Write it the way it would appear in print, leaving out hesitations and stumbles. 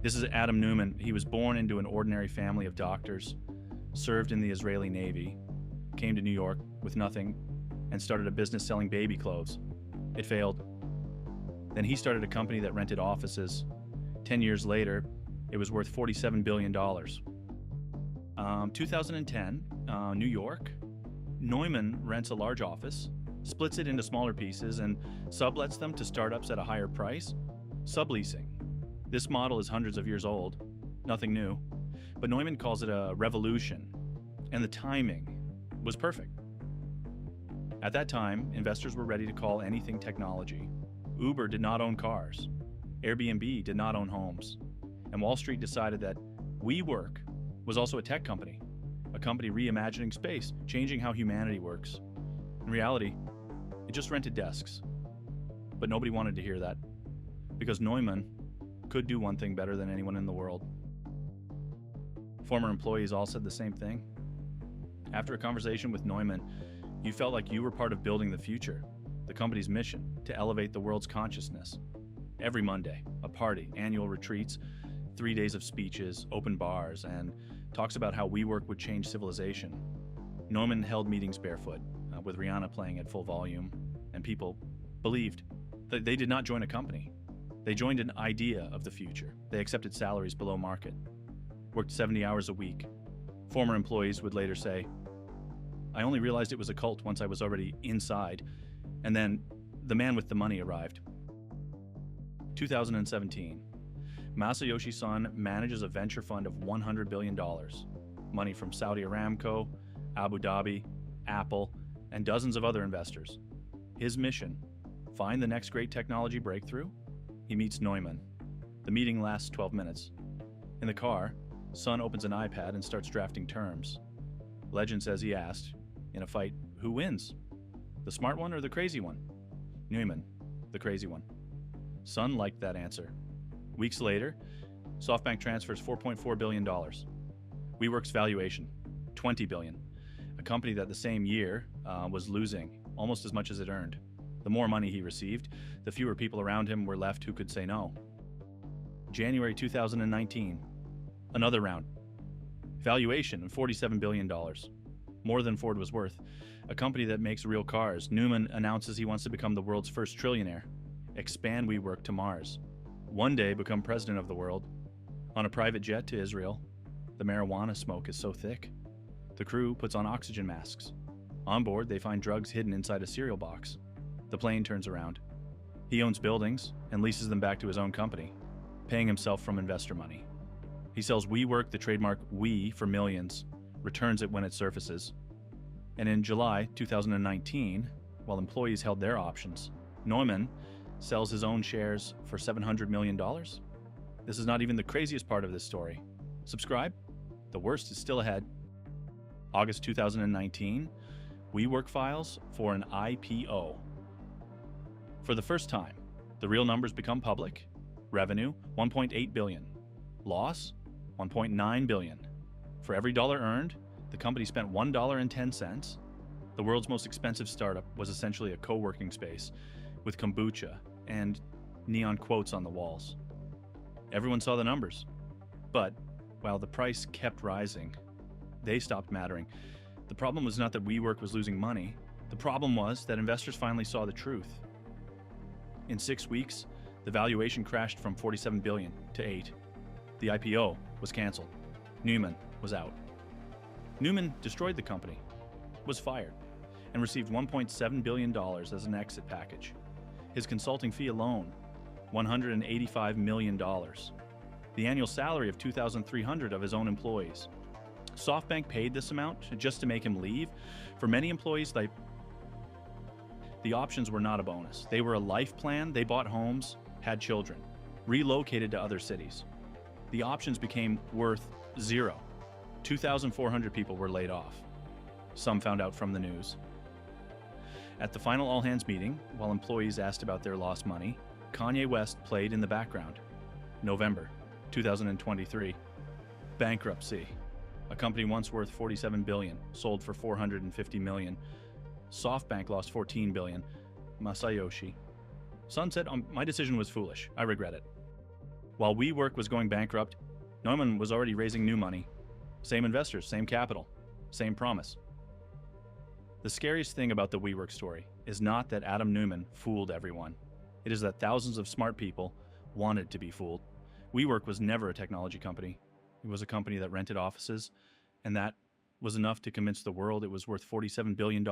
This is Adam Neumann. He was born into an ordinary family of doctors, served in the Israeli Navy, came to New York with nothing, and started a business selling baby clothes. It failed. Then he started a company that rented offices. 10 years later, it was worth $47 billion. 2010, New York. Neumann rents a large office, splits it into smaller pieces, and sublets them to startups at a higher price. Subleasing. This model is hundreds of years old, nothing new, but Neumann calls it a revolution, and the timing was perfect. At that time, investors were ready to call anything technology. Uber did not own cars. Airbnb did not own homes. And Wall Street decided that WeWork was also a tech company, a company reimagining space, changing how humanity works. In reality, it just rented desks. But nobody wanted to hear that, because Neumann could do one thing better than anyone in the world. Former employees all said the same thing. After a conversation with Neumann, you felt like you were part of building the future, the company's mission to elevate the world's consciousness. Every Monday, a party, annual retreats, 3 days of speeches, open bars, and talks about how WeWork would change civilization. Neumann held meetings barefoot, with Rihanna playing at full volume, and people believed that they did not join a company. They joined an idea of the future. They accepted salaries below market, worked 70 hours a week. Former employees would later say, "I only realized it was a cult once I was already inside, and then the man with the money arrived." 2017. Masayoshi Son manages a venture fund of $100 billion. Money from Saudi Aramco, Abu Dhabi, Apple, and dozens of other investors. His mission, find the next great technology breakthrough. He meets Neumann. The meeting lasts 12 minutes. In the car, Son opens an iPad and starts drafting terms. Legend says he asked, in a fight, who wins? The smart one or the crazy one? Neumann, the crazy one. Son liked that answer. Weeks later, SoftBank transfers $4.4 billion. WeWork's valuation, $20 billion. A company that the same year was losing almost as much as it earned. The more money he received, the fewer people around him were left who could say no. January 2019, another round. Valuation of $47 billion. More than Ford was worth. A company that makes real cars. Neumann announces he wants to become the world's first trillionaire. Expand WeWork to Mars. One day become president of the world. On a private jet to Israel. The marijuana smoke is so thick. The crew puts on oxygen masks. On board, they find drugs hidden inside a cereal box. The plane turns around. He owns buildings and leases them back to his own company, paying himself from investor money. He sells WeWork, the trademark We, for millions, returns it when it surfaces. And in July 2019, while employees held their options, Neumann sells his own shares for $700 million. This is not even the craziest part of this story. Subscribe? The worst is still ahead. August 2019, WeWork files for an IPO. For the first time, the real numbers become public. Revenue, $1.8 billion. Loss, $1.9 billion. For every dollar earned, the company spent $1.10. The world's most expensive startup was essentially a co-working space with kombucha and neon quotes on the walls. Everyone saw the numbers. But while the price kept rising, they stopped mattering. The problem was not that WeWork was losing money. The problem was that investors finally saw the truth. In 6 weeks, the valuation crashed from $47 billion to $8 billion. The IPO was canceled. Neumann was out. Neumann destroyed the company, was fired, and received $1.7 billion as an exit package. His consulting fee alone, $185 million. The annual salary of $2,300 of his own employees. SoftBank paid this amount just to make him leave. For many employees, the options were not a bonus. They were a life plan. They bought homes, had children, relocated to other cities. The options became worth zero. 2,400 people were laid off. Some found out from the news. At the final all-hands meeting, while employees asked about their lost money, Kanye West played in the background. November 2023. Bankruptcy. A company once worth $47 billion, sold for $450 million. SoftBank lost $14 billion. Masayoshi. Son said, my decision was foolish. I regret it. While WeWork was going bankrupt, Neumann was already raising new money. Same investors, same capital, same promise. The scariest thing about the WeWork story is not that Adam Neumann fooled everyone. It is that thousands of smart people wanted to be fooled. WeWork was never a technology company. It was a company that rented offices, and that was enough to convince the world it was worth $47 billion.